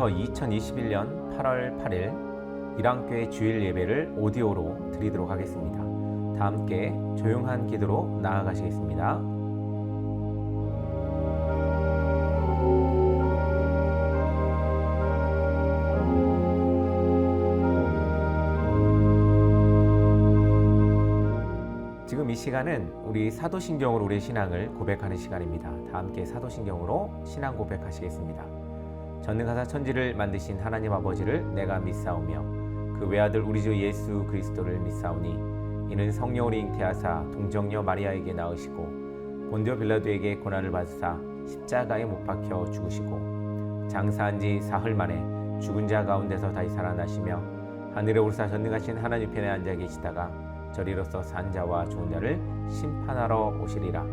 2021년 8월 8일 일왕교회 주일 예배를 오디오로 드리도록 하겠습니다. 다 함께 조용한 기도로 나아가시겠습니다. 지금 이 시간은 우리 사도신경으로 우리의 신앙을 고백하는 시간입니다. 다 함께 사도신경으로 신앙 고백하시겠습니다. 전능하사 천지를 만드신 하나님 아버지를 내가 믿사오며 그 외아들 우리 주 예수 그리스도를 믿사오니 이는 성령으로 잉태하사 동정녀 마리아에게 낳으시고 본디오 빌라도에게 고난을 받으사 십자가에 못 박혀 죽으시고 장사한 지 사흘 만에 죽은 자 가운데서 다시 살아나시며 하늘에 오르사 전능하신 하나님 편에 앉아 계시다가 저리로서 산 자와 죽은 자를 심판하러 오시리라.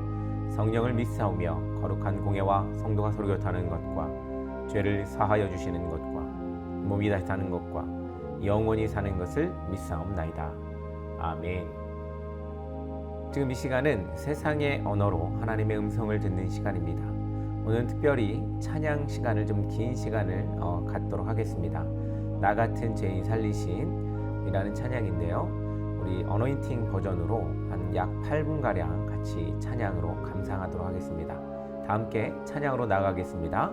성령을 믿사오며 거룩한 공예와 성도가 서로 교통하는 것과 죄를 사하여 주시는 것과 몸이 다시 사는 것과 영원히 사는 것을 믿사옵나이다. 아멘. 지금 이 시간은 세상의 언어로 하나님의 음성을 듣는 시간입니다. 오늘은 특별히 찬양 시간을 좀 긴 시간을 갖도록 하겠습니다. 나 같은 죄인 살리신 이라는 찬양인데요. 우리 어노인팅 버전으로 한 약 8분가량 같이 찬양으로 감상하도록 하겠습니다. 다 함께 찬양으로 나가겠습니다.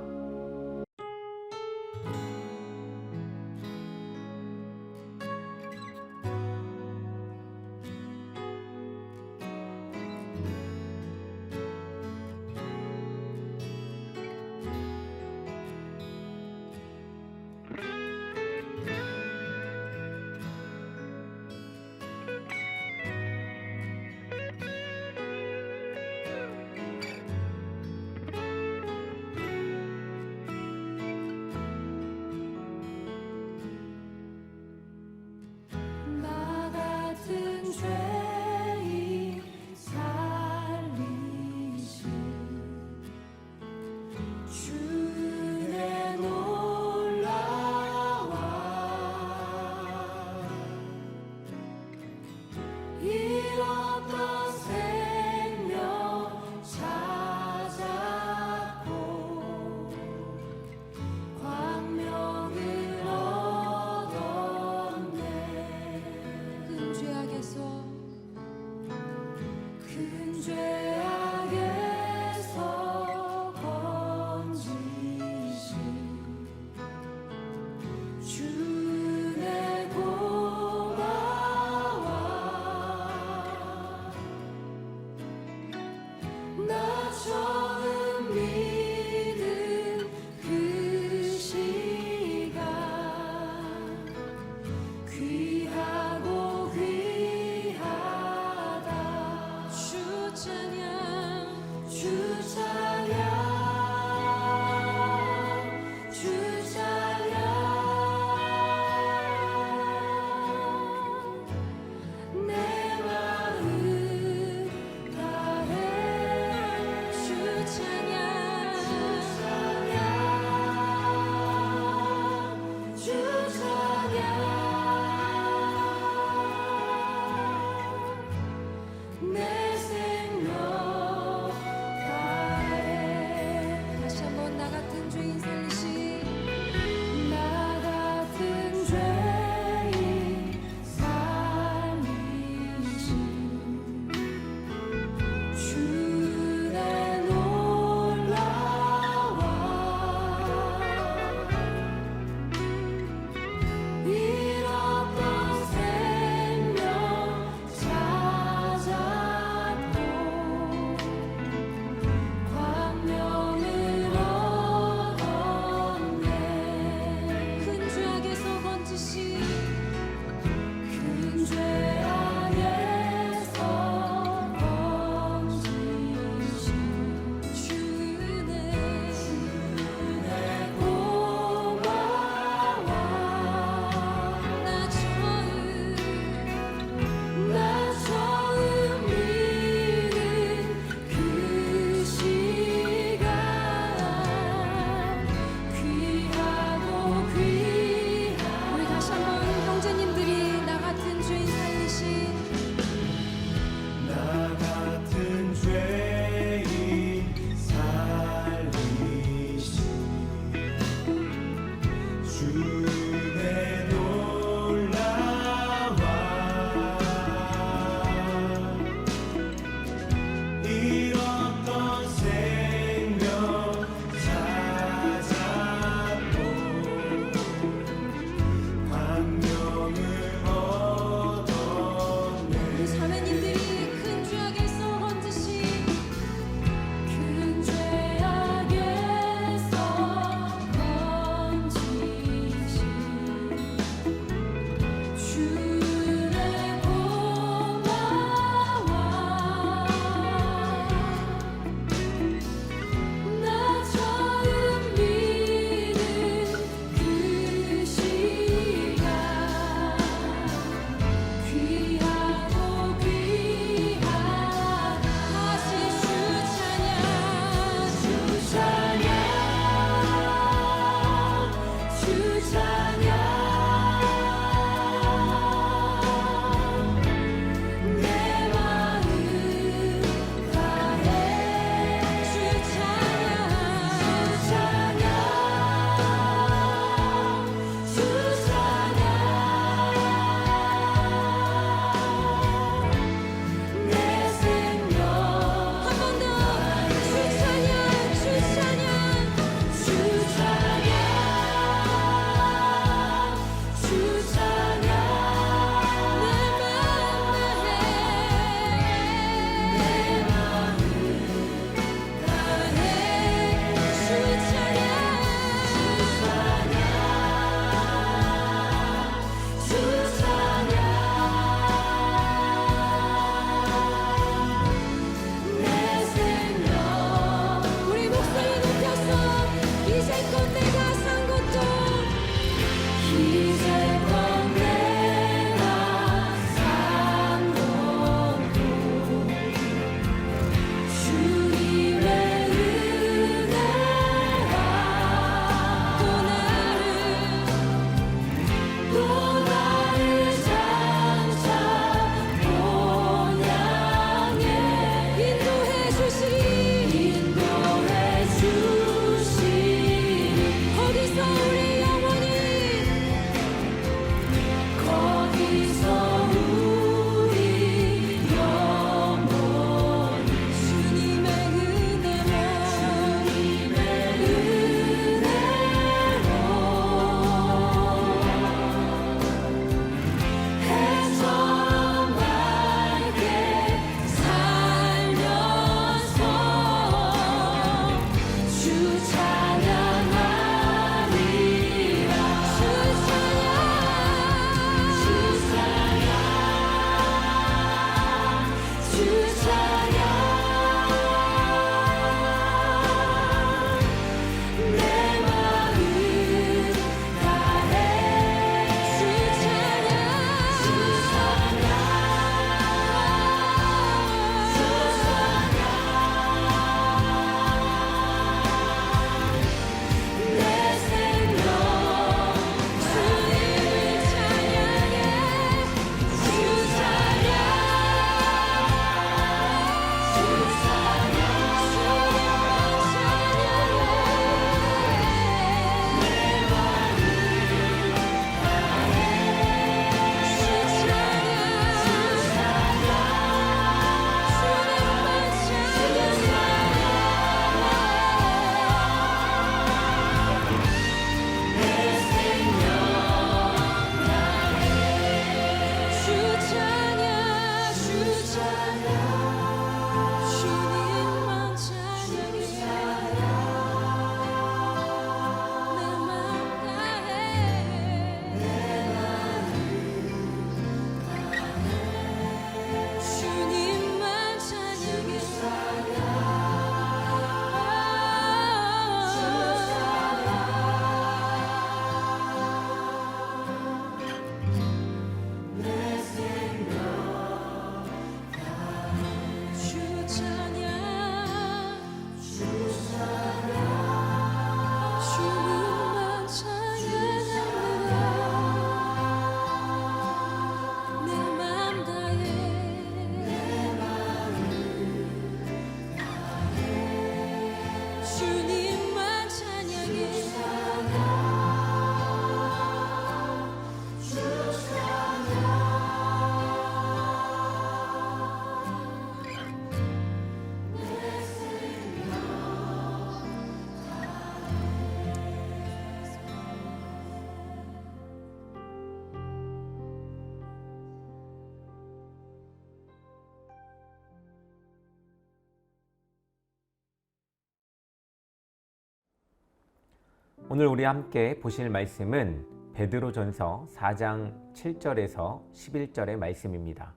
오늘 우리 함께 보실 말씀은 베드로전서 4장 7절에서 11절의 말씀입니다.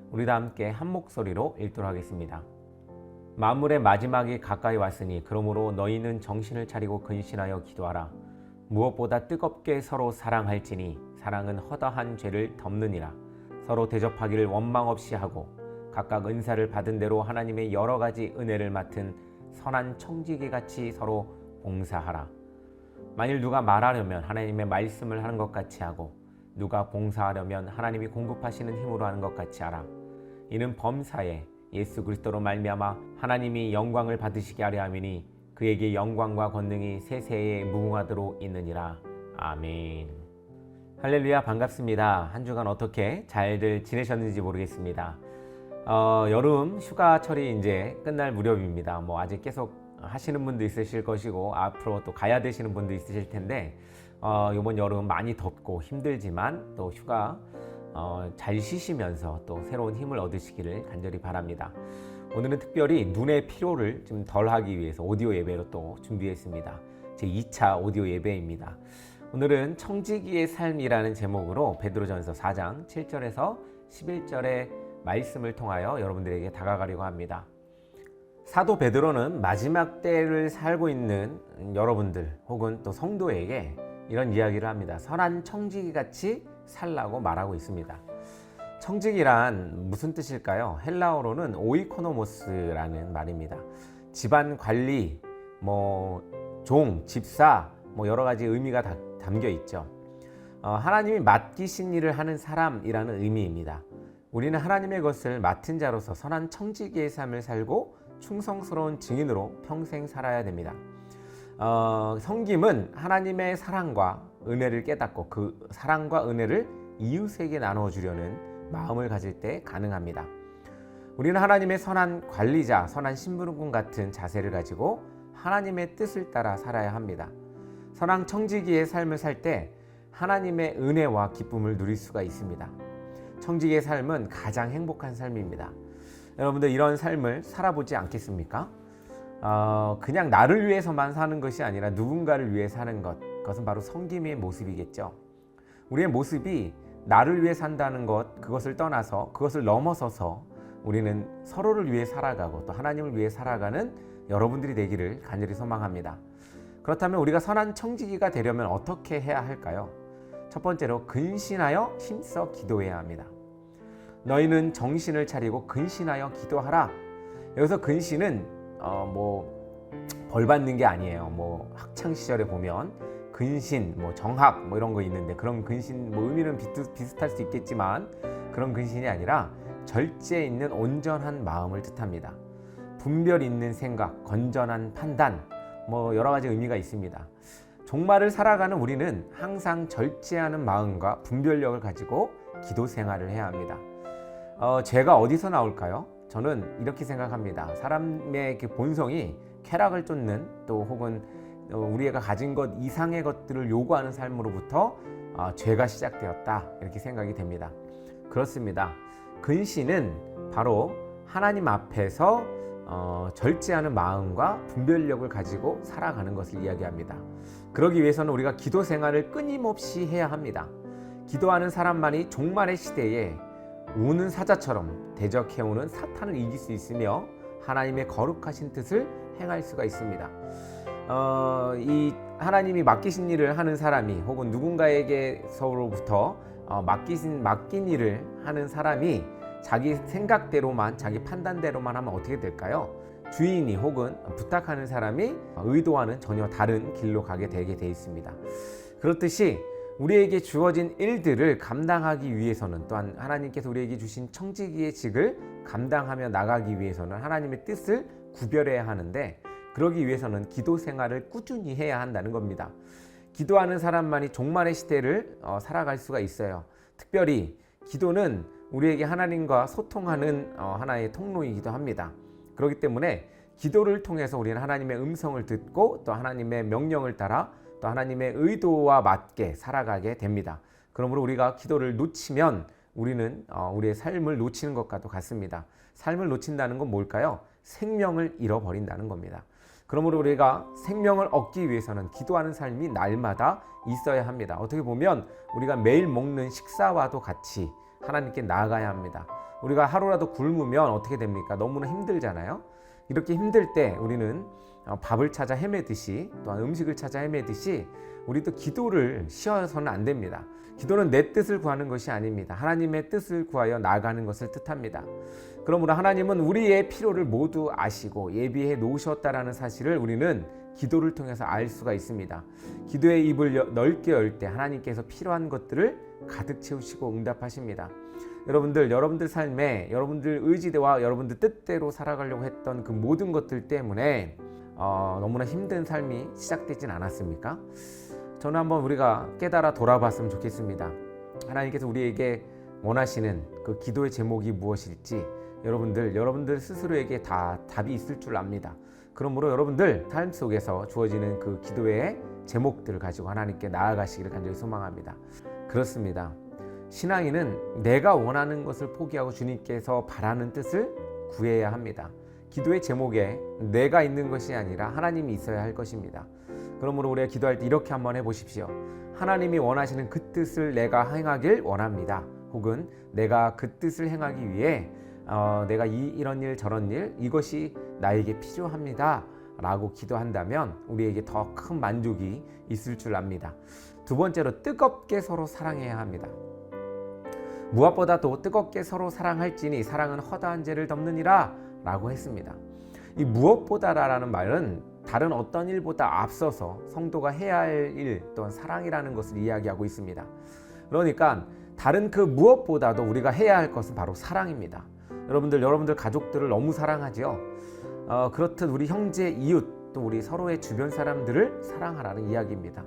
우리 다 함께 한 목소리로 읽도록 하겠습니다. 만물의 마지막이 가까이 왔으니 그러므로 너희는 정신을 차리고 근신하여 기도하라. 무엇보다 뜨겁게 서로 사랑할지니 사랑은 허다한 죄를 덮느니라. 서로 대접하기를 원망 없이 하고 각각 은사를 받은 대로 하나님의 여러 가지 은혜를 맡은 선한 청지기 같이 서로 봉사하라. 만일 누가 말하려면 하나님의 말씀을 하는 것 같이 하고 누가 봉사하려면 하나님이 공급하시는 힘으로 하는 것 같이 하라. 이는 범사에 예수 그리스도로 말미암아 하나님이 영광을 받으시게 하려 함이니 그에게 영광과 권능이 세세에 무궁하도록 있느니라. 아멘. 할렐루야, 반갑습니다. 한 주간 어떻게 잘들 지내셨는지 모르겠습니다. 여름 휴가철이 이제 끝날 무렵입니다. 아직 계속 하시는 분도 있으실 것이고 앞으로 또 가야 되시는 분도 있으실 텐데 이번 여름 많이 덥고 힘들지만 또 휴가 잘 쉬시면서 또 새로운 힘을 얻으시기를 간절히 바랍니다. 오늘은 특별히 눈의 피로를 좀 덜하기 위해서 오디오 예배로 또 준비했습니다. 제 2차 오디오 예배입니다. 오늘은 청지기의 삶이라는 제목으로 베드로전서 4장 7절에서 11절의 말씀을 통하여 여러분들에게 다가가려고 합니다. 사도 베드로는 마지막 때를 살고 있는 여러분들 혹은 또 성도에게 이런 이야기를 합니다. 선한 청지기 같이 살라고 말하고 있습니다. 청지기란 무슨 뜻일까요? 헬라어로는 오이코노모스라는 말입니다. 집안 관리, 종, 집사, 여러 가지 의미가 담겨 있죠. 하나님이 맡기신 일을 하는 사람이라는 의미입니다. 우리는 하나님의 것을 맡은 자로서 선한 청지기의 삶을 살고 충성스러운 증인으로 평생 살아야 됩니다. 섬김은 하나님의 사랑과 은혜를 깨닫고 그 사랑과 은혜를 이웃에게 나눠주려는 마음을 가질 때 가능합니다. 우리는 하나님의 선한 관리자, 선한 심부름꾼 같은 자세를 가지고 하나님의 뜻을 따라 살아야 합니다. 선한 청지기의 삶을 살 때 하나님의 은혜와 기쁨을 누릴 수가 있습니다. 청지기의 삶은 가장 행복한 삶입니다. 여러분들 이런 삶을 살아보지 않겠습니까? 그냥 나를 위해서만 사는 것이 아니라 누군가를 위해 사는 것, 그것은 바로 섬김의 모습이겠죠. 우리의 모습이 나를 위해 산다는 것, 그것을 떠나서 그것을 넘어서서 우리는 서로를 위해 살아가고 또 하나님을 위해 살아가는 여러분들이 되기를 간절히 소망합니다. 그렇다면 우리가 선한 청지기가 되려면 어떻게 해야 할까요? 첫 번째로 근신하여 힘써 기도해야 합니다. 너희는 정신을 차리고 근신하여 기도하라. 여기서 근신은 벌 받는 게 아니에요. 학창 시절에 보면 근신, 정학 이런 거 있는데 그런 근신 의미는 비슷할 수 있겠지만 그런 근신이 아니라 절제 있는 온전한 마음을 뜻합니다. 분별 있는 생각, 건전한 판단, 여러 가지 의미가 있습니다. 종말을 살아가는 우리는 항상 절제하는 마음과 분별력을 가지고 기도 생활을 해야 합니다. 죄가 어디서 나올까요? 저는 이렇게 생각합니다. 사람의 본성이 쾌락을 쫓는 또 혹은 우리가 가진 것 이상의 것들을 요구하는 삶으로부터 죄가 시작되었다 이렇게 생각이 됩니다. 그렇습니다. 근신은 바로 하나님 앞에서 절제하는 마음과 분별력을 가지고 살아가는 것을 이야기합니다. 그러기 위해서는 우리가 기도 생활을 끊임없이 해야 합니다. 기도하는 사람만이 종말의 시대에 우는 사자처럼 대적해오는 사탄을 이길 수 있으며 하나님의 거룩하신 뜻을 행할 수가 있습니다. 이 하나님이 맡기신 일을 하는 사람이 혹은 누군가에게서로부터 맡긴 일을 하는 사람이 자기 생각대로만 자기 판단대로만 하면 어떻게 될까요? 주인이 혹은 부탁하는 사람이 의도와는 전혀 다른 길로 가게 되게 돼 있습니다. 그렇듯이 우리에게 주어진 일들을 감당하기 위해서는 또한 하나님께서 우리에게 주신 청지기의 직을 감당하며 나가기 위해서는 하나님의 뜻을 구별해야 하는데 그러기 위해서는 기도 생활을 꾸준히 해야 한다는 겁니다. 기도하는 사람만이 종말의 시대를 살아갈 수가 있어요. 특별히 기도는 우리에게 하나님과 소통하는 하나의 통로이기도 합니다. 그렇기 때문에 기도를 통해서 우리는 하나님의 음성을 듣고 또 하나님의 명령을 따라 또 하나님의 의도와 맞게 살아가게 됩니다. 그러므로 우리가 기도를 놓치면 우리는 우리의 삶을 놓치는 것과도 같습니다. 삶을 놓친다는 건 뭘까요? 생명을 잃어버린다는 겁니다. 그러므로 우리가 생명을 얻기 위해서는 기도하는 삶이 날마다 있어야 합니다. 어떻게 보면 우리가 매일 먹는 식사와도 같이 하나님께 나아가야 합니다. 우리가 하루라도 굶으면 어떻게 됩니까? 너무나 힘들잖아요. 이렇게 힘들 때 우리는 밥을 찾아 헤매듯이, 또한 음식을 찾아 헤매듯이 우리도 기도를 쉬어서는 안 됩니다. 기도는 내 뜻을 구하는 것이 아닙니다. 하나님의 뜻을 구하여 나아가는 것을 뜻합니다. 그러므로 하나님은 우리의 필요를 모두 아시고 예비해 놓으셨다라는 사실을 우리는 기도를 통해서 알 수가 있습니다. 기도의 입을 넓게 열 때 하나님께서 필요한 것들을 가득 채우시고 응답하십니다. 여러분들 삶에 여러분들 의지대와 여러분들 뜻대로 살아가려고 했던 그 모든 것들 때문에 너무나 힘든 삶이 시작되진 않았습니까? 저는 한번 우리가 깨달아 돌아봤으면 좋겠습니다. 하나님께서 우리에게 원하시는 그 기도의 제목이 무엇일지 여러분들 스스로에게 다 답이 있을 줄 압니다. 그러므로 여러분들 삶 속에서 주어지는 그 기도의 제목들을 가지고 하나님께 나아가시기를 간절히 소망합니다. 그렇습니다. 신앙인은 내가 원하는 것을 포기하고 주님께서 바라는 뜻을 구해야 합니다. 기도의 제목에 내가 있는 것이 아니라 하나님이 있어야 할 것입니다. 그러므로 우리가 기도할 때 이렇게 한번 해보십시오. 하나님이 원하시는 그 뜻을 내가 행하길 원합니다. 혹은 내가 그 뜻을 행하기 위해 내가 이런 일 저런 일 이것이 나에게 필요합니다 라고 기도한다면 우리에게 더 큰 만족이 있을 줄 압니다. 두 번째로 뜨겁게 서로 사랑해야 합니다. 무엇보다도 뜨겁게 서로 사랑할지니 사랑은 허다한 죄를 덮느니라 라고 했습니다. 이 무엇보다라는 말은 다른 어떤 일보다 앞서서 성도가 해야 할 일 또한 사랑이라는 것을 이야기하고 있습니다. 그러니까 다른 그 무엇보다도 우리가 해야 할 것은 바로 사랑입니다. 여러분들 가족들을 너무 사랑하죠. 그렇듯 우리 형제, 이웃 또 우리 서로의 주변 사람들을 사랑하라는 이야기입니다.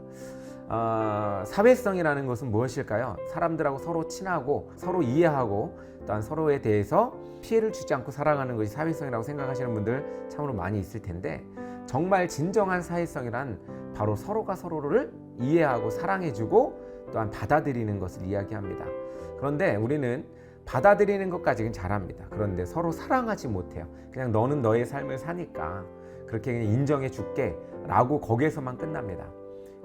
사회성이라는 것은 무엇일까요? 사람들하고 서로 친하고 서로 이해하고 또한 서로에 대해서 피해를 주지 않고 살아가는 것이 사회성이라고 생각하시는 분들 참으로 많이 있을 텐데 정말 진정한 사회성이란 바로 서로가 서로를 이해하고 사랑해주고 또한 받아들이는 것을 이야기합니다. 그런데 우리는 받아들이는 것까지는 잘합니다. 그런데 서로 사랑하지 못해요. 그냥 너는 너의 삶을 사니까 그렇게 그냥 인정해 줄게 라고 거기에서만 끝납니다.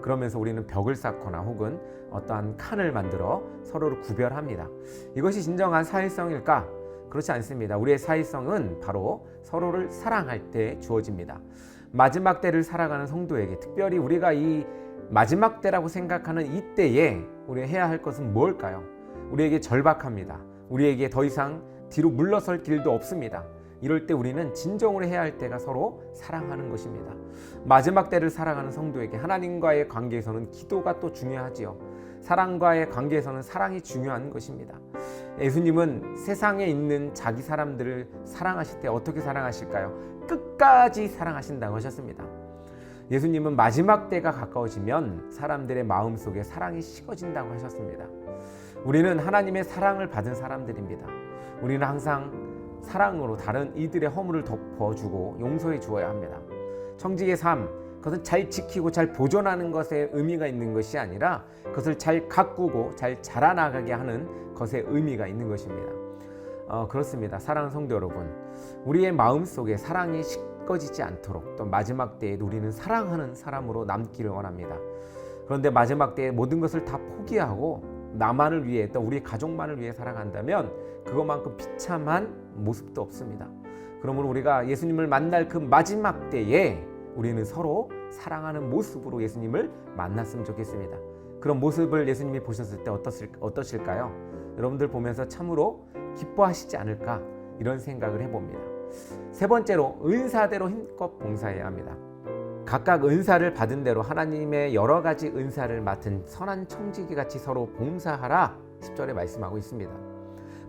그러면서 우리는 벽을 쌓거나 혹은 어떠한 칸을 만들어 서로를 구별합니다. 이것이 진정한 사회성일까? 그렇지 않습니다. 우리의 사회성은 바로 서로를 사랑할 때 주어집니다. 마지막 때를 살아가는 성도에게 특별히 우리가 이 마지막 때라고 생각하는 이때에 우리가 해야 할 것은 뭘까요? 우리에게 절박합니다. 우리에게 더 이상 뒤로 물러설 길도 없습니다. 이럴 때 우리는 진정으로 해야 할 때가 서로 사랑하는 것입니다. 마지막 때를 살아가는 성도에게 하나님과의 관계에서는 기도가 또 중요하지요. 사랑과의 관계에서는 사랑이 중요한 것입니다. 예수님은 세상에 있는 자기 사람들을 사랑하실 때 어떻게 사랑하실까요? 끝까지 사랑하신다고 하셨습니다. 예수님은 마지막 때가 가까워지면 사람들의 마음속에 사랑이 식어진다고 하셨습니다. 우리는 하나님의 사랑을 받은 사람들입니다. 우리는 항상 사랑으로 다른 이들의 허물을 덮어주고 용서해 주어야 합니다. 청지기의 삶, 그것은 잘 지키고 잘 보존하는 것에 의미가 있는 것이 아니라 그것을 잘 가꾸고 잘 자라나가게 하는 것에 의미가 있는 것입니다. 그렇습니다. 사랑하는 성도 여러분, 우리의 마음속에 사랑이 식어지지 않도록 또 마지막 때에 우리는 사랑하는 사람으로 남기를 원합니다. 그런데 마지막 때에 모든 것을 다 포기하고 나만을 위해 또 우리 가족만을 위해 살아간다면 그것만큼 비참한 모습도 없습니다. 그러므로 우리가 예수님을 만날 그 마지막 때에 우리는 서로 사랑하는 모습으로 예수님을 만났으면 좋겠습니다. 그런 모습을 예수님이 보셨을 때 어떠실까요? 여러분들 보면서 참으로 기뻐하시지 않을까 이런 생각을 해봅니다. 세 번째로 은사대로 힘껏 봉사해야 합니다. 각각 은사를 받은 대로 하나님의 여러 가지 은사를 맡은 선한 청지기 같이 서로 봉사하라 10절에 말씀하고 있습니다.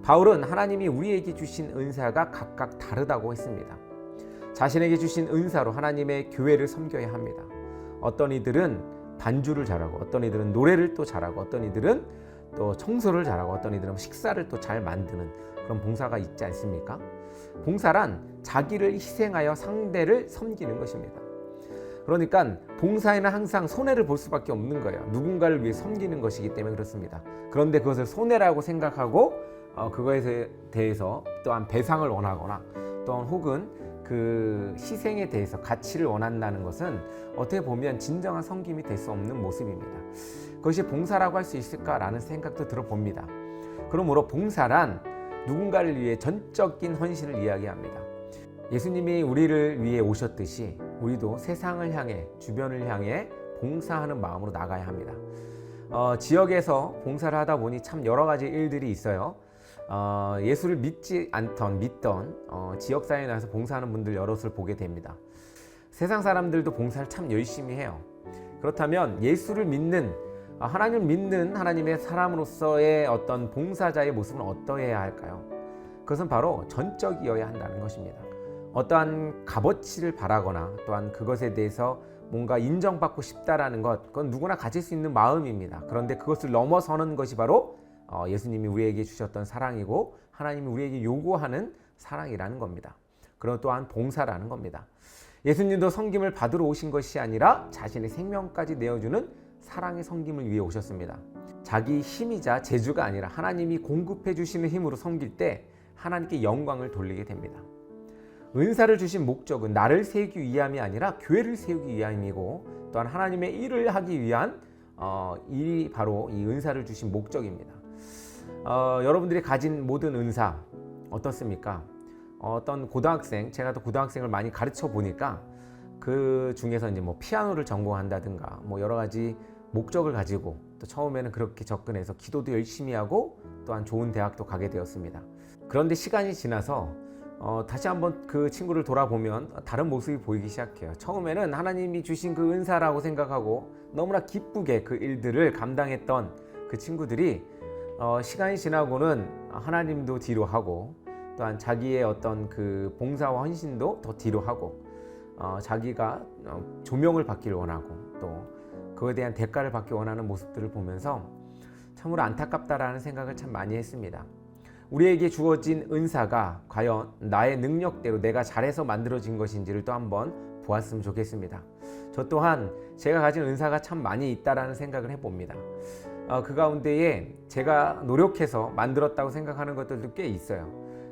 바울은 하나님이 우리에게 주신 은사가 각각 다르다고 했습니다. 자신에게 주신 은사로 하나님의 교회를 섬겨야 합니다. 어떤 이들은 반주를 잘하고 어떤 이들은 노래를 또 잘하고 어떤 이들은 또 청소를 잘하고 어떤 이들은 식사를 또 잘 만드는 그런 봉사가 있지 않습니까? 봉사란 자기를 희생하여 상대를 섬기는 것입니다. 그러니까 봉사에는 항상 손해를 볼 수밖에 없는 거예요. 누군가를 위해 섬기는 것이기 때문에 그렇습니다. 그런데 그것을 손해라고 생각하고 그것에 대해서 또한 배상을 원하거나 또한 혹은 그 희생에 대해서 가치를 원한다는 것은 어떻게 보면 진정한 섬김이 될 수 없는 모습입니다. 그것이 봉사라고 할 수 있을까라는 생각도 들어봅니다. 그러므로 봉사란 누군가를 위해 전적인 헌신을 이야기합니다. 예수님이 우리를 위해 오셨듯이 우리도 세상을 향해, 주변을 향해 봉사하는 마음으로 나가야 합니다. 지역에서 봉사를 하다 보니 참 여러 가지 일들이 있어요. 예수를 믿던 지역사회에 나와서 봉사하는 분들 여럿을 보게 됩니다. 세상 사람들도 봉사를 참 열심히 해요. 그렇다면 예수를 믿는, 하나님을 믿는 하나님의 사람으로서의 어떤 봉사자의 모습은 어떠해야 할까요? 그것은 바로 전적이어야 한다는 것입니다. 어떠한 값어치를 바라거나 또한 그것에 대해서 뭔가 인정받고 싶다라는 것, 그건 누구나 가질 수 있는 마음입니다. 그런데 그것을 넘어서는 것이 바로 예수님이 우리에게 주셨던 사랑이고 하나님이 우리에게 요구하는 사랑이라는 겁니다. 그리고 또한 봉사라는 겁니다. 예수님도 섬김을 받으러 오신 것이 아니라 자신의 생명까지 내어주는 사랑의 섬김을 위해 오셨습니다. 자기 힘이자 재주가 아니라 하나님이 공급해 주시는 힘으로 섬길 때 하나님께 영광을 돌리게 됩니다. 은사를 주신 목적은 나를 세우기 위함이 아니라 교회를 세우기 위함이고 또한 하나님의 일을 하기 위한 일이 바로 이 은사를 주신 목적입니다. 여러분들이 가진 모든 은사 어떻습니까? 어떤 고등학생, 제가 또 고등학생을 많이 가르쳐 보니까 그 중에서 이제 뭐 피아노를 전공한다든가 뭐 여러 가지 목적을 가지고 또 처음에는 그렇게 접근해서 기도도 열심히 하고 또한 좋은 대학도 가게 되었습니다. 그런데 시간이 지나서 다시 한번 그 친구를 돌아보면 다른 모습이 보이기 시작해요. 처음에는 하나님이 주신 그 은사라고 생각하고 너무나 기쁘게 그 일들을 감당했던 그 친구들이 시간이 지나고는 하나님도 뒤로 하고 또한 자기의 어떤 그 봉사와 헌신도 더 뒤로 하고 자기가 조명을 받기를 원하고 또 그거에 대한 대가를 받기 원하는 모습들을 보면서 참으로 안타깝다라는 생각을 참 많이 했습니다. 우리에게 주어진 은사가 과연 나의 능력대로 내가 잘해서 만들어진 것인지를 또 한번 보았으면 좋겠습니다. 저 또한 제가 가진 은사가 참 많이 있다라는 생각을 해봅니다. 그 가운데에 제가 노력해서 만들었다고 생각하는 것들도 꽤 있어요.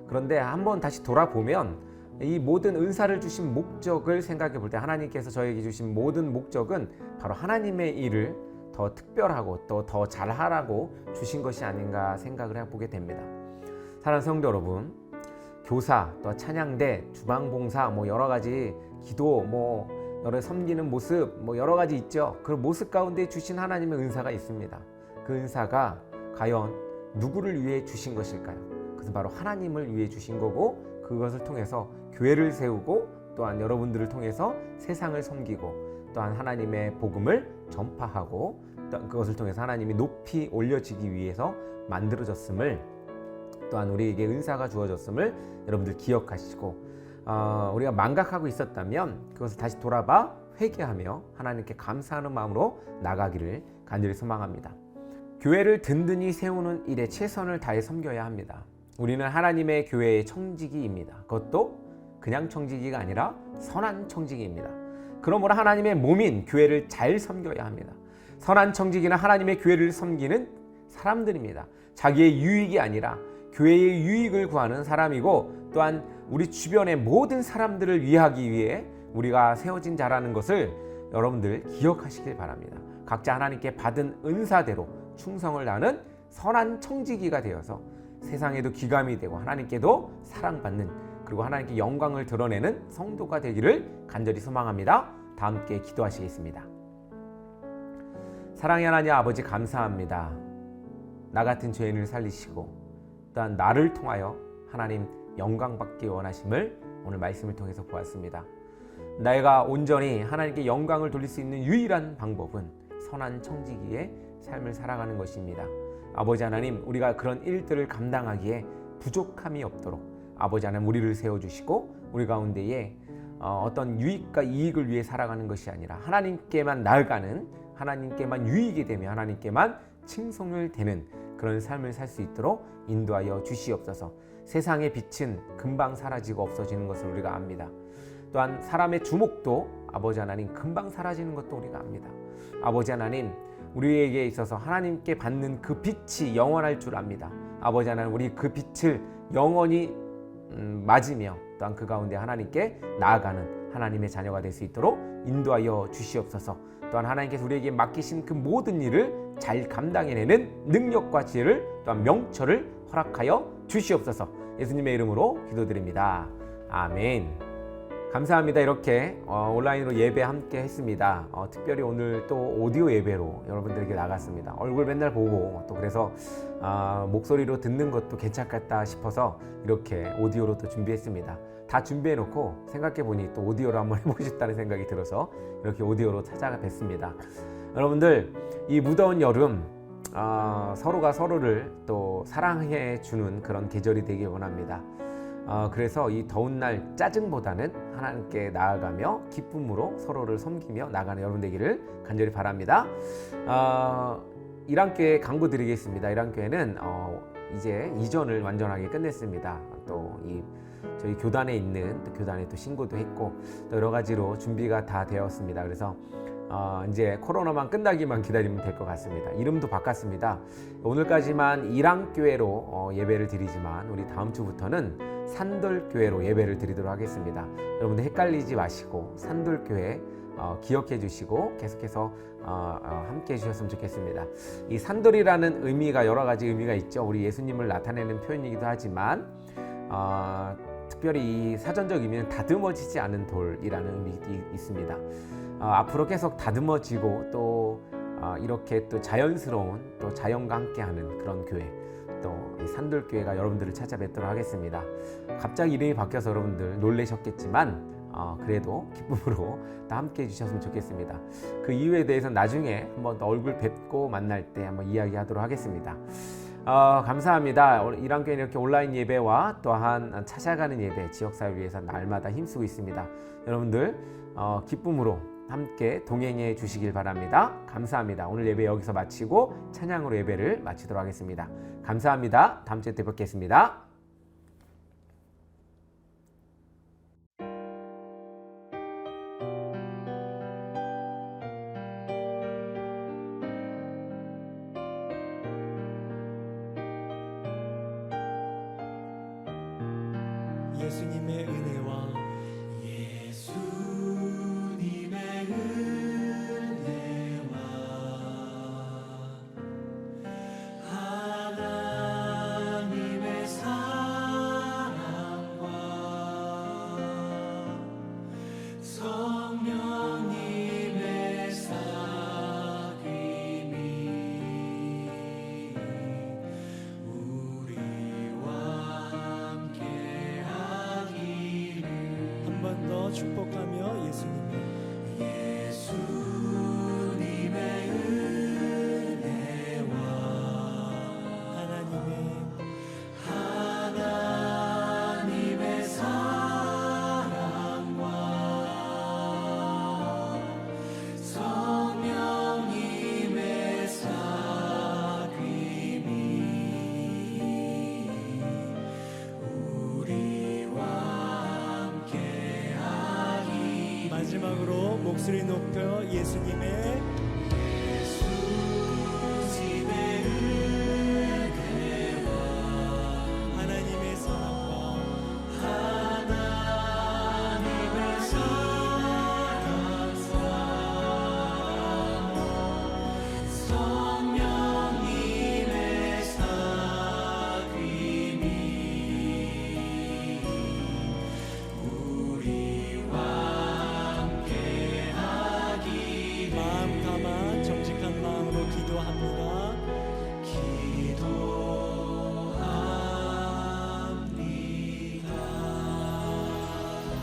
그런데 한번 다시 돌아보면 이 모든 은사를 주신 목적을 생각해 볼 때 하나님께서 저에게 주신 모든 목적은 바로 하나님의 일을 더 특별하고 또 더 잘하라고 주신 것이 아닌가 생각을 해보게 됩니다. 사랑하는 성도 여러분, 교사, 또 찬양대, 주방봉사, 뭐 여러 가지 기도, 뭐 여러 섬기는 모습, 뭐 여러 가지 있죠. 그 모습 가운데 주신 하나님의 은사가 있습니다. 그 은사가 과연 누구를 위해 주신 것일까요? 그것은 바로 하나님을 위해 주신 거고 그것을 통해서 교회를 세우고 또한 여러분들을 통해서 세상을 섬기고 또한 하나님의 복음을 전파하고 또한 그것을 통해서 하나님이 높이 올려지기 위해서 만들어졌음을 또한 우리에게 은사가 주어졌음을 여러분들 기억하시고 우리가 망각하고 있었다면 그것을 다시 돌아봐 회개하며 하나님께 감사하는 마음으로 나가기를 간절히 소망합니다. 교회를 든든히 세우는 일에 최선을 다해 섬겨야 합니다. 우리는 하나님의 교회의 청지기입니다. 그것도 그냥 청지기가 아니라 선한 청지기입니다. 그러므로 하나님의 몸인 교회를 잘 섬겨야 합니다. 선한 청지기는 하나님의 교회를 섬기는 사람들입니다. 자기의 유익이 아니라 교회의 유익을 구하는 사람이고 또한 우리 주변의 모든 사람들을 위하기 위해 우리가 세워진 자라는 것을 여러분들 기억하시길 바랍니다. 각자 하나님께 받은 은사대로 충성을 다하는 선한 청지기가 되어서 세상에도 귀감이 되고 하나님께도 사랑받는 그리고 하나님께 영광을 드러내는 성도가 되기를 간절히 소망합니다. 다 함께 기도하시겠습니다. 사랑의 하나님 아버지 감사합니다. 나 같은 죄인을 살리시고 또한 나를 통하여 하나님 영광 받기 원하심을 오늘 말씀을 통해서 보았습니다. 내가 온전히 하나님께 영광을 돌릴 수 있는 유일한 방법은 선한 청지기의 삶을 살아가는 것입니다. 아버지 하나님, 우리가 그런 일들을 감당하기에 부족함이 없도록 아버지 하나님 우리를 세워주시고 우리 가운데에 어떤 유익과 이익을 위해 살아가는 것이 아니라 하나님께만 나아가는, 하나님께만 유익이 되며 하나님께만 칭송을 되는 그런 삶을 살 수 있도록 인도하여 주시옵소서. 세상의 빛은 금방 사라지고 없어지는 것을 우리가 압니다. 또한 사람의 주목도 아버지 하나님 금방 사라지는 것도 우리가 압니다. 아버지 하나님, 우리에게 있어서 하나님께 받는 그 빛이 영원할 줄 압니다. 아버지 하나님, 우리 그 빛을 영원히 맞으며 또한 그 가운데 하나님께 나아가는 하나님의 자녀가 될 수 있도록 인도하여 주시옵소서. 또한 하나님께서 우리에게 맡기신 그 모든 일을 잘 감당해내는 능력과 지혜를 또한 명철을 허락하여 주시옵소서. 예수님의 이름으로 기도드립니다. 아멘. 감사합니다. 이렇게 온라인으로 예배 함께 했습니다. 특별히 오늘 또 오디오 예배로 여러분들에게 나갔습니다. 얼굴 맨날 보고 또 그래서 목소리로 듣는 것도 괜찮겠다 싶어서 이렇게 오디오로 또 준비했습니다. 다 준비해놓고 생각해보니 또 오디오로 한번 해보고 싶다는 생각이 들어서 이렇게 오디오로 찾아뵙습니다. 여러분들, 이 무더운 여름 서로가 서로를 또 사랑해주는 그런 계절이 되길 원합니다. 그래서 이 더운 날 짜증보다는 하나님께 나아가며 기쁨으로 서로를 섬기며 나가는 여러분 되기를 간절히 바랍니다. 이랑교회 광고 드리겠습니다. 이랑교회는 이제 이전을 완전하게 끝냈습니다. 또 저희 교단에 있는 또 교단에 또 신고도 했고 또 여러 가지로 준비가 다 되었습니다. 그래서 이제 코로나만 끝나기만 기다리면 될 것 같습니다. 이름도 바꿨습니다. 오늘까지만 이랑교회로 예배를 드리지만 우리 다음 주부터는 산돌교회로 예배를 드리도록 하겠습니다. 여러분들 헷갈리지 마시고 산돌교회 기억해 주시고 계속해서 함께 해주셨으면 좋겠습니다. 이 산돌이라는 의미가 여러 가지 의미가 있죠. 우리 예수님을 나타내는 표현이기도 하지만 특별히 이 사전적 의미는 다듬어지지 않은 돌이라는 의미가 있습니다. 앞으로 계속 다듬어지고 또 이렇게 또 자연스러운 또 자연과 함께하는 그런 교회, 또 이 산돌교회가 여러분들을 찾아뵙도록 하겠습니다. 갑자기 이름이 바뀌어서 여러분들 놀라셨겠지만 그래도 기쁨으로 다 함께 해주셨으면 좋겠습니다. 그 이유에 대해서는 나중에 한번 더 얼굴 뵙고 만날 때 한번 이야기하도록 하겠습니다. 감사합니다. 이랑교회는 이렇게 온라인 예배와 또한 찾아가는 예배, 지역사회를 위해서 날마다 힘쓰고 있습니다. 여러분들 기쁨으로 함께 동행해 주시길 바랍니다. 감사합니다. 오늘 예배 여기서 마치고 찬양으로 예배를 마치도록 하겠습니다. 감사합니다. 다음 주에 또 뵙겠습니다. 예수님의 은혜와 하나님의 사랑과 성령님의 사귐이 우리와 함께하기를. 한 번 더 축복하며 예수님의 은혜와 하나님의 사랑과 성령님의 사귐이 우리와 함께하기. 마지막으로 목소리 높여 예수님의 은혜와 하나님의 사랑과 성령님의 사귐이 우리와 함께하기. 마음 담아 정직한 마음으로 기도합니다.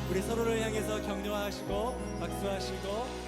우리 서로를 향해서 격려하시고 박수하시고